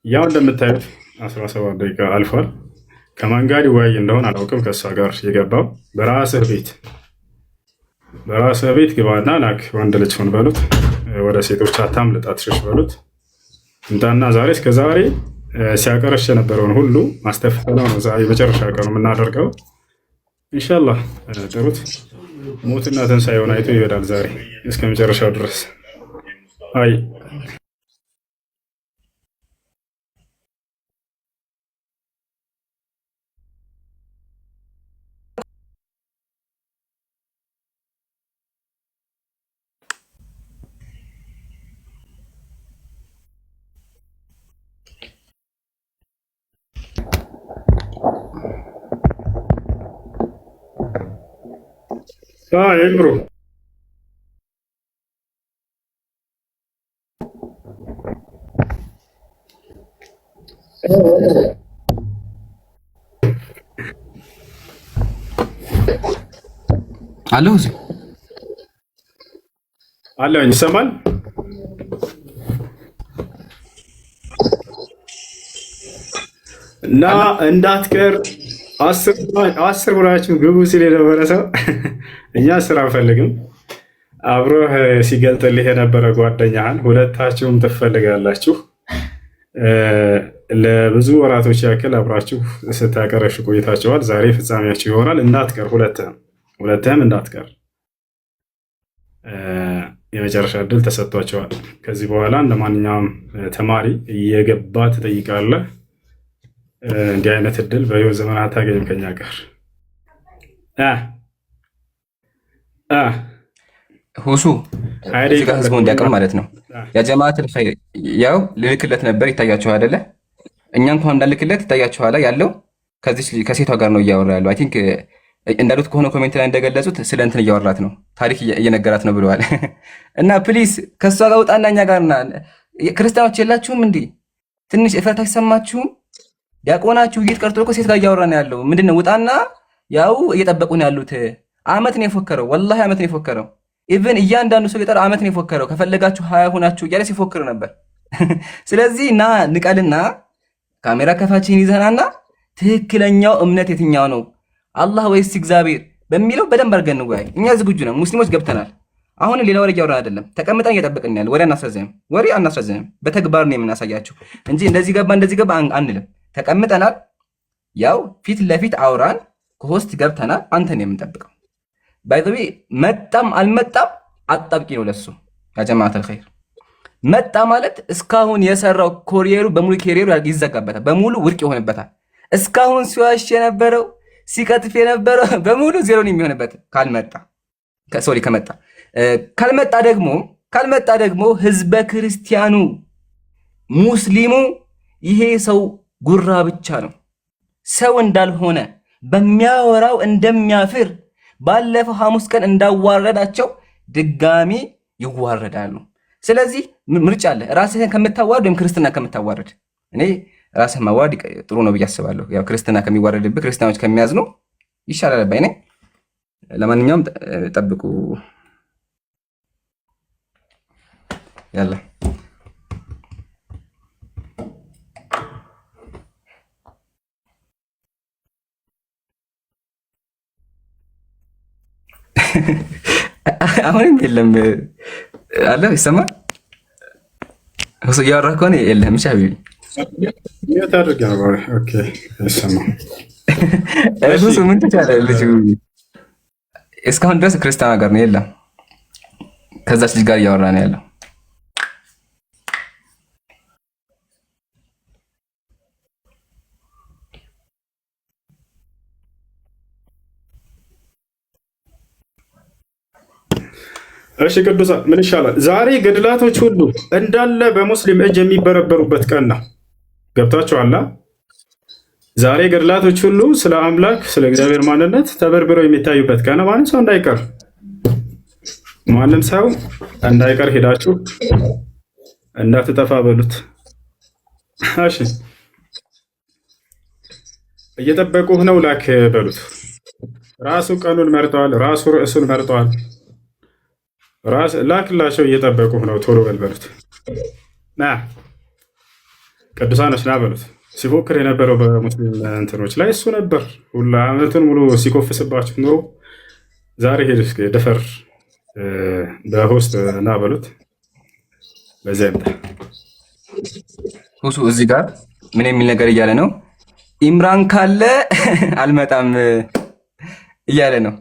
ያው እንደምታዩት 17 ደቂቃ አልፏል። ከማን ጋር ይወያይ እንደሆን አላውቅም። ከእሷ ጋር የገባው በራስህ ቤት ግባና ላክ። ወንድ ልጅ ሆን በሉት፣ ወደ ሴቶች አታምልጥ፣ አትሸሽ በሉት። እንታና ዛሬ እስከ ዛሬ ሲያቀረሽ የነበረውን ሁሉ ማስተፍተናው ነው። ዛሬ መጨረሻ ቀኑ የምናደርገው ኢንሻአላህ። ጥሩት። ሞትና ትንሣኤውን አይቶ ይሄዳል ዛሬ እስከ መጨረሻው ድረስ። አይ ይምሩ አለሁ አለኝ። ይሰማል እና እንዳትቀር አስር ብራችሁ ግቡ ሲል የነበረ ሰው እኛ ስራ አንፈልግም። አብሮህ ሲገልጥልህ የነበረ ጓደኛህን ሁለታችሁም ትፈልጋላችሁ። ለብዙ ወራቶች ያክል አብራችሁ ስታቀረሽ ቆይታችኋል። ዛሬ ፍጻሜያችሁ ይሆናል። እንዳትቀር፣ ሁለትህም እንዳትቀር። የመጨረሻ እድል ተሰጥቷቸዋል። ከዚህ በኋላ እንደማንኛውም ተማሪ እየገባ ትጠይቃለህ። እንዲህ አይነት እድል በህይወት ዘመን አታገኝም ከኛ ጋር። ሁሱ እዚህ ጋር ህዝቡ እንዲያውቅም ማለት ነው። የጀማዓተል ኸይር ያው ልልክለት ነበር፣ ይታያችኋል አይደለ? እኛ እንኳን እንዳልክለት ይታያችኋል ያለው ከሴቷ ጋር ነው እያወራ ያለው። አይ ቲንክ እንዳሉት ከሆነ ኮሜንት ላይ እንደገለጹት ስለ እንትን እያወራት ነው፣ ታሪክ እየነገራት ነው ብለዋል። እና ፕሊስ ከእሷ ጋር ውጣና እኛ ጋርና ክርስቲያኖች የላችሁም እንዲህ ትንሽ እፍረት አይሰማችሁም? ዲያቆናችሁ ጌት ቀርቶ እኮ ሴት ጋር እያወራ ነው ያለው። ምንድን ነው ውጣና፣ ያው እየጠበቁ ነው ያሉት። አመት ነው የፎከረው፣ ወላሂ አመት ነው የፎከረው። ኢቭን እያንዳንዱ ሰው የጠራ አመት ነው የፎከረው። ከፈለጋችሁ 20 ሆናችሁ እያለ ሲፎክር ነበር። ስለዚህ ና ንቀልና ካሜራ ከፋችን ይዘናና ትክክለኛው እምነት የትኛው ነው አላህ ወይስ እግዚአብሔር በሚለው በደንብ አድርገን እንወያይ። እኛ ዝግጁ ነን፣ ሙስሊሞች ገብተናል። አሁን ሌላ ወሬ እያወራን አይደለም፣ ተቀምጠን እየጠበቅን ያለ ወሬ አናስረዝምም። በተግባር ነው የምናሳያችሁ እንጂ እንደዚህ ገባ አንልም። ተቀምጠናል፣ ያው ፊት ለፊት አውራን፣ ከሆስት ገብተናል። አንተን የምንጠብቀው ባይዘዊ መጣም አልመጣም አጣብቂ ነው ለሱ። ያ ጀማዓተል ኸይር መጣ ማለት እስካሁን የሰራው ኮሪየሩ በሙሉ ኬሪየሩ ይዘጋበታል፣ በሙሉ ውድቅ ይሆንበታል። እስካሁን ሲዋሽ የነበረው ሲቀጥፍ የነበረው በሙሉ ዜሮ ነው የሚሆንበት ካልመጣ ደግሞ ህዝበ ክርስቲያኑ ሙስሊሙ ይሄ ሰው ጉራ ብቻ ነው፣ ሰው እንዳልሆነ በሚያወራው እንደሚያፍር ባለፈው ሐሙስ ቀን እንዳዋረዳቸው ድጋሚ ይዋረዳሉ። ስለዚህ ምርጫ አለ፣ ራስህን ከምታዋርድ ወይም ክርስትና ከምታዋርድ። እኔ ራስህ ማዋረድ ጥሩ ነው ብዬ አስባለሁ። ያው ክርስትና ከሚዋረድብህ ክርስቲያኖች ከሚያዝኑ ይሻላል ባይ ነኝ። ለማንኛውም ጠብቁ። ያላ አሁንም የለም አለ ይሰማል። እሱ እያወራህ ከሆነ የለም። እሺ ሀቢቢ እሱ ምን ትቻለህ? ልጁ እስካሁን ድረስ ክርስቲያን ጋር ነው የለም። ከዛች ልጅ ጋር እያወራ ነው ያለው። እሺ ቅዱሳን ምን ይሻላል? ዛሬ ገድላቶች ሁሉ እንዳለ በሙስሊም እጅ የሚበረበሩበት ቀን ነው። ገብታችኋል? ዛሬ ገድላቶች ሁሉ ስለ አምላክ ስለ እግዚአብሔር ማንነት ተበርብረው የሚታዩበት ቀን ነው። ማንም ሰው እንዳይቀር ሄዳችሁ እንዳትጠፋ በሉት። እሺ እየጠበቁህ ነው ላክ በሉት። ራሱ ቀኑን መርጠዋል፣ ራሱ ርዕሱን መርጠዋል። ላክላቸው እየጠበቁህ ነው፣ ቶሎ በል በሉት። ቅዱሳኖች ና በሉት። ሲፎክር የነበረው በሙስሊም እንትኖች ላይ እሱ ነበር። ሁላ ዓመቱን ሙሉ ሲኮፍስባችሁ ኑሮ ዛሬ ሄድ ደፈር በሆስት ና በሉት። በዚያ ይምጣ ሁሱ እዚህ ጋር ምን የሚል ነገር እያለ ነው? ኢምራን ካለ አልመጣም እያለ ነው።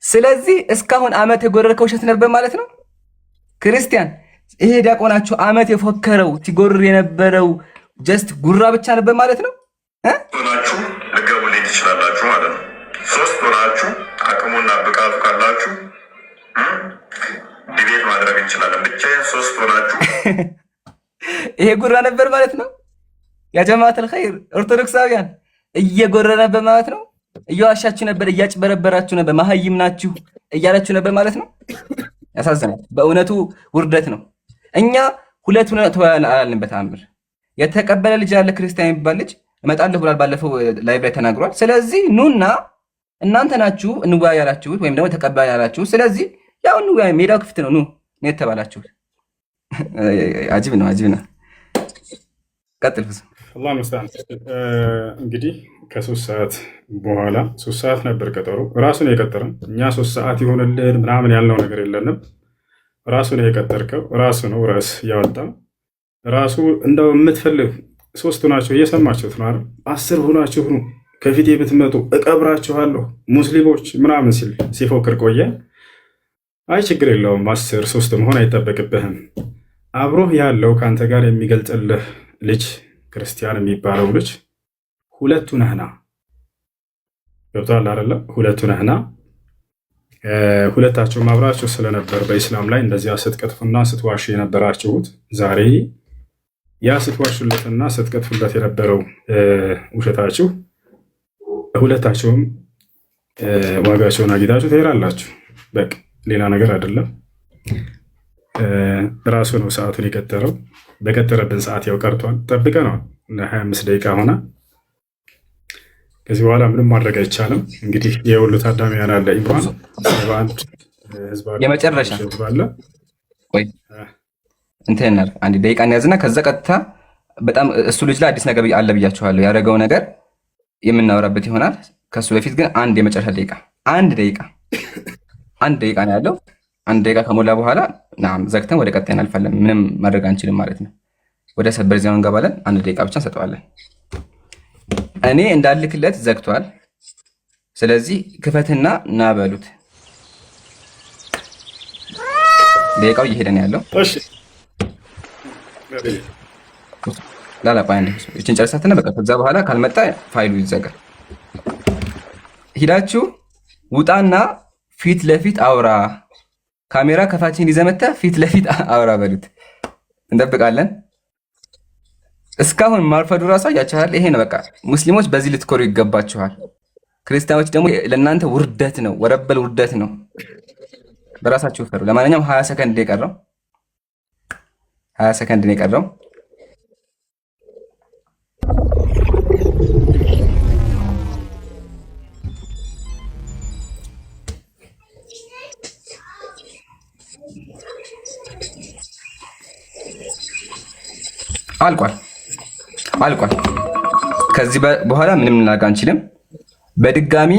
ስለዚህ እስካሁን ዓመት የጎረርከው ውሸት ነበር ማለት ነው። ክርስቲያን ይሄ ዲያቆናችሁ ዓመት የፎከረው ሲጎርር የነበረው ጀስት ጉራ ብቻ ነበር ማለት ነው። ሆናችሁ ልገቡልኝ ትችላላችሁ ማለት ነው። 3 ሆናችሁ አቅሙና ብቃቱ ካላችሁ ዲቤት ማድረግ እንችላለን። ብቻዬን 3 ሆናችሁ ይሄ ጉራ ነበር ማለት ነው። ያ ጀማዓተል ኸይር ኦርቶዶክሳውያን እየጎረረ ነበር ማለት ነው። እየዋሻችሁ ነበር፣ እያጭበረበራችሁ ነበር፣ መሀይም ናችሁ እያላችሁ ነበር ማለት ነው። ያሳዝናል። በእውነቱ ውርደት ነው። እኛ ሁለት አላልንም በተአምር። የተቀበለ ልጅ ያለ ክርስቲያን የሚባል ልጅ እመጣለሁ ብሏል። ባለፈው ላይቭ ላይ ተናግሯል። ስለዚህ ኑና እናንተ ናችሁ እንወያይ ያላችሁት ወይም ደግሞ ተቀበል ያላችሁት። ስለዚህ ያው እንወያይ፣ ሜዳው ክፍት ነው፣ ኑ ነው የተባላችሁት። አጂብ ነው፣ አጂብ ነው። ቀጥል። አላህ መስጣን። እንግዲህ ከ3 ሰዓት በኋላ 3 ሰዓት ነበር ቀጠሮ። ራሱን የቀጠረን እኛ 3 ሰዓት ይሆንልን ምናምን ያልነው ነገር የለንም። ራሱን የቀጠርከው ራሱ ነው። ራስ ያወጣ ራሱ እንደው የምትፈልግ 3 ሆናችሁ እየሰማችሁት ነው አይደል? 10 ሆናችሁ ነው ከፊቴ ብትመጡ እቀብራችኋለሁ ሙስሊሞች ምናምን ሲል ሲፎክር ቆየ። አይ ችግር የለውም 10 3 መሆን አይጠበቅብህም። አብሮህ ያለው ከአንተ ጋር የሚገልጽልህ ልጅ ክርስቲያን የሚባለው ልጅ 2 ነህና ገብቶሃል አይደለ? 2 ነህና ሁለታችሁም አብራችሁ ስለነበር በኢስላም ላይ እንደዚያ ስትቀጥፉና ስትዋሹ የነበራችሁት ዛሬ ያ ስትዋሹለትና ስትቀጥፉለት የነበረው ውሸታችሁ ሁለታችሁም ዋጋቸውን አግኝታችሁ ትሄዳላችሁ። በቃ ሌላ ነገር አይደለም። ራሱ ነው ሰዓቱን የቀጠረው። በቀጠረብን ሰዓት ያው ቀርቷል። ጠብቀነዋል ለ25 ደቂቃ ሆነ። ከዚህ በኋላ ምንም ማድረግ አይቻልም። እንግዲህ የሁሉ ታዳሚያን አለ ኢምራን 71 ህዝብ አለ። የመጨረሻ ህዝብ አለ። ቆይ እንትን አንድ ደቂቃ እንያዝና ከዛ ቀጥታ በጣም እሱ ልጅ ላይ አዲስ ነገር አለ ብያችኋለሁ። ያደረገው ነገር የምናወራበት ይሆናል። ከሱ በፊት ግን አንድ የመጨረሻ ደቂቃ አንድ ደቂቃ ነው ያለው። 1 ደቂቃ ከሞላ በኋላ ዘግተን ወደ ቀጣይ እናልፋለን። ምንም ማድረግ አንችልም ማለት ነው። ወደ ሰበር ዜናው እንገባለን። 1 ደቂቃ ብቻ እንሰጠዋለን። እኔ እንዳልክለት ዘግቷል። ስለዚህ ክፈትና ና በሉት። ደቂቃው እየሄደ ነው ያለው። እሺ ላላባ አንዴ እቺን ጨርሳትና በቃ ከዛ በኋላ ካልመጣ ፋይሉ ይዘጋል። ሂዳችሁ ውጣና ፊት ለፊት አውራ፣ ካሜራ ከፋችን ይዘመታ ፊት ለፊት አውራ በሉት። እንጠብቃለን። እስካሁን ማርፈዱ ራሱ ያቻል። ይሄ ነው በቃ። ሙስሊሞች በዚህ ልትኮሩ ይገባችኋል። ክርስቲያኖች ደግሞ ለእናንተ ውርደት ነው፣ ወረበል ውርደት ነው። በራሳችሁ ፈሩ። ለማንኛውም 20 ሰከንድ የቀረው 20 ሰከንድ ነው የቀረው። አልቋል። ከዚህ በኋላ ምንም ልናደርግ አንችልም። በድጋሚ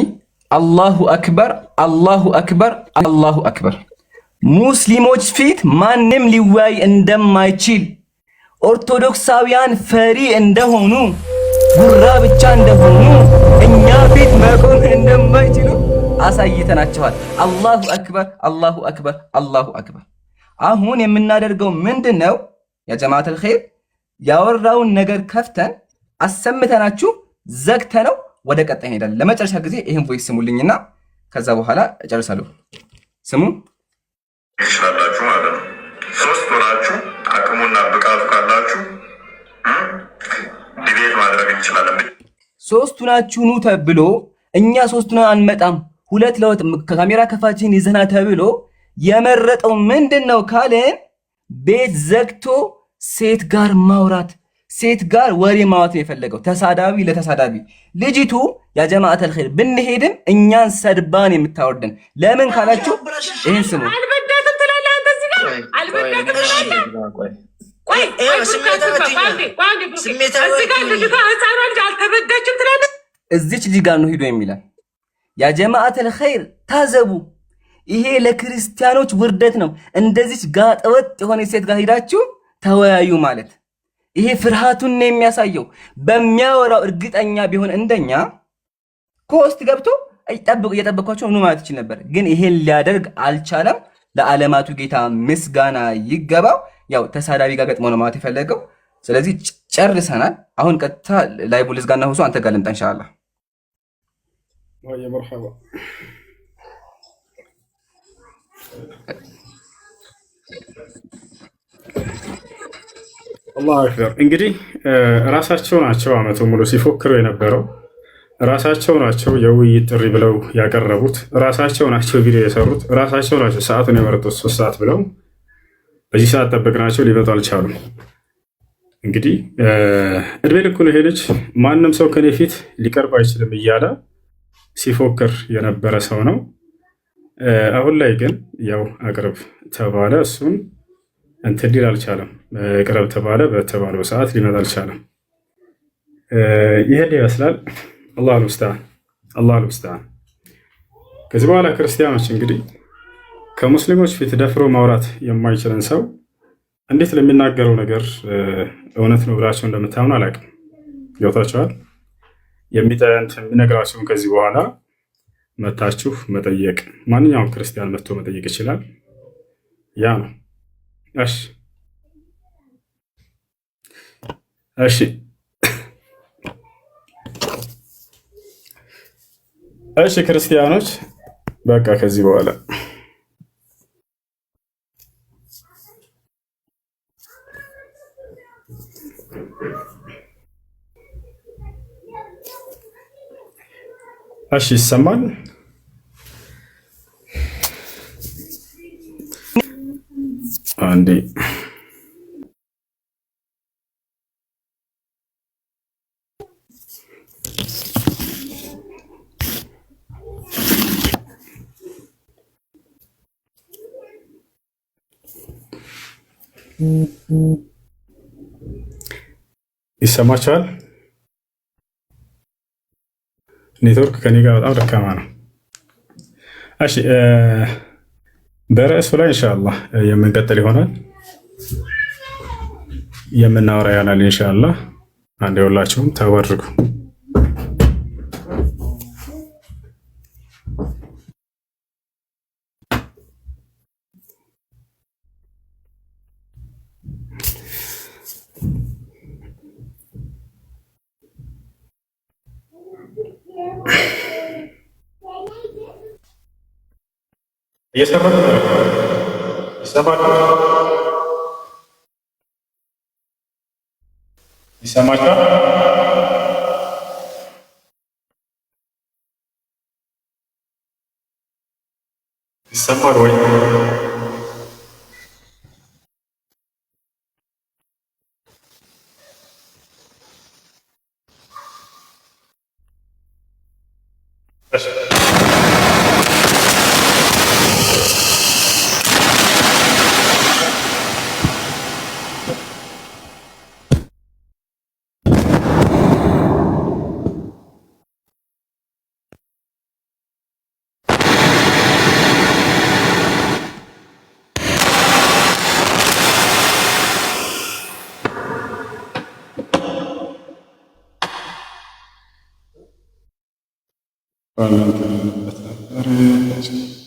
አላሁ አክበር፣ አላሁ አክበር፣ አላሁ አክበር። ሙስሊሞች ፊት ማንም ሊወያይ እንደማይችል፣ ኦርቶዶክሳውያን ፈሪ እንደሆኑ፣ ጉራ ብቻ እንደሆኑ፣ እኛ ፊት መቆም እንደማይችሉ አሳይተናቸዋል። አላሁ አክበር፣ አላሁ አክበር፣ አላሁ አክበር። አሁን የምናደርገው ምንድን ነው? ያ ጀማዓተል ኸይር ያወራውን ነገር ከፍተን አሰምተናችሁ ዘግተነው ወደ ቀጣይ እንሄዳለን። ለመጨረሻ ጊዜ ይህን ቮይስ ስሙልኝና ከዛ በኋላ እጨርሳለሁ። ስሙ ይችላላችሁ ማለት ነው። 3 ሆናችሁ አቅሙና ብቃቱ ካላችሁ ዲቤት ማድረግ እንችላለን። 3 ናችሁ ኑ ተብሎ እኛ 3 ነን አንመጣም፣ 2 ካሜራ ከፋችን ይዘና ተብሎ የመረጠው ምንድን ነው ካለን ቤት ዘግቶ ሴት ጋር ማውራት፣ ሴት ጋር ወሬ ማውራት ነው የፈለገው። ተሳዳቢ ለተሳዳቢ ልጅቱ ያ ጀማዓተል ኸይር ብንሄድም እኛን ሰድባን የምታወርደን ለምን ካላችሁ ይህን ስሙ። እዚች ልጅ ጋር ነው ሂዶ የሚላል ያ ጀማዓተል ኸይር ታዘቡ። ይሄ ለክርስቲያኖች ውርደት ነው። እንደዚች ጋጠወጥ የሆነ ሴት ጋር ሂዳችሁ ተወያዩ ማለት ይሄ ፍርሃቱን ነው የሚያሳየው። በሚያወራው እርግጠኛ ቢሆን እንደኛ ኮስት ገብቶ እየጠበኳቸው ነው ማለት ይችል ነበር። ግን ይሄን ሊያደርግ አልቻለም። ለዓለማቱ ጌታ ምስጋና ይገባው። ያው ተሳዳቢ ጋር ገጥሞ ነው ማለት የፈለገው። ስለዚህ ጨርሰናል። አሁን ቀጥታ ላይቡ ልዝጋና ሁሱ አንተ ጋር ልምጣ ኢንሻአላህ። ወይ መርሐባ አላሁ አክበር። እንግዲህ ራሳቸው ናቸው አመቱ ሙሉ ሲፎክሩ የነበረው ራሳቸው ናቸው የውይይት ጥሪ ብለው ያቀረቡት ራሳቸው ናቸው ቪዲዮ የሰሩት ራሳቸው ናቸው ሰዓቱን የመረጡት 3 ሰዓት ብለው በዚህ ሰዓት ጠበቅናቸው ሊመጡ አልቻሉም። እንግዲህ እድሜ ልኩን ይሄ ልጅ ማንም ሰው ከኔ ፊት ሊቀርብ አይችልም እያለ ሲፎክር የነበረ ሰው ነው። አሁን ላይ ግን ያው አቅርብ ተባለ፣ እሱን እንትን ሊል አልቻለም። ቅረብ ተባለ፣ በተባለው ሰዓት ሊመጣ አልቻለም። ይሄን ይመስላል። አላሁ ልሙስተዓን አላሁ ልሙስተዓን። ከዚህ በኋላ ክርስቲያኖች እንግዲህ ከሙስሊሞች ፊት ደፍሮ ማውራት የማይችልን ሰው እንዴት ለሚናገረው ነገር እውነት ነው ብላቸው እንደምታምኑ አላውቅም። ገብታችኋል? የሚነግራቸውን ከዚህ በኋላ መታችሁ መጠየቅ፣ ማንኛውም ክርስቲያን መጥቶ መጠየቅ ይችላል። ያ ነው። እሺ እሺ ክርስቲያኖች በቃ ከዚህ በኋላ እሺ ይሰማል። አንዴ ይሰማችኋል? ኔትወርክ ከኔ ጋር በጣም ደካማ ነው። እሺ በርዕሱ ላይ ኢንሻአላህ የምንቀጥል ይሆናል፣ የምናወራ ይሆናል ኢንሻአላህ። አንዴ ሁላችሁም ተወርጉ። እየሰራን ይሰማችኋል? ይሰማል ወይ? ባላንተ ነበር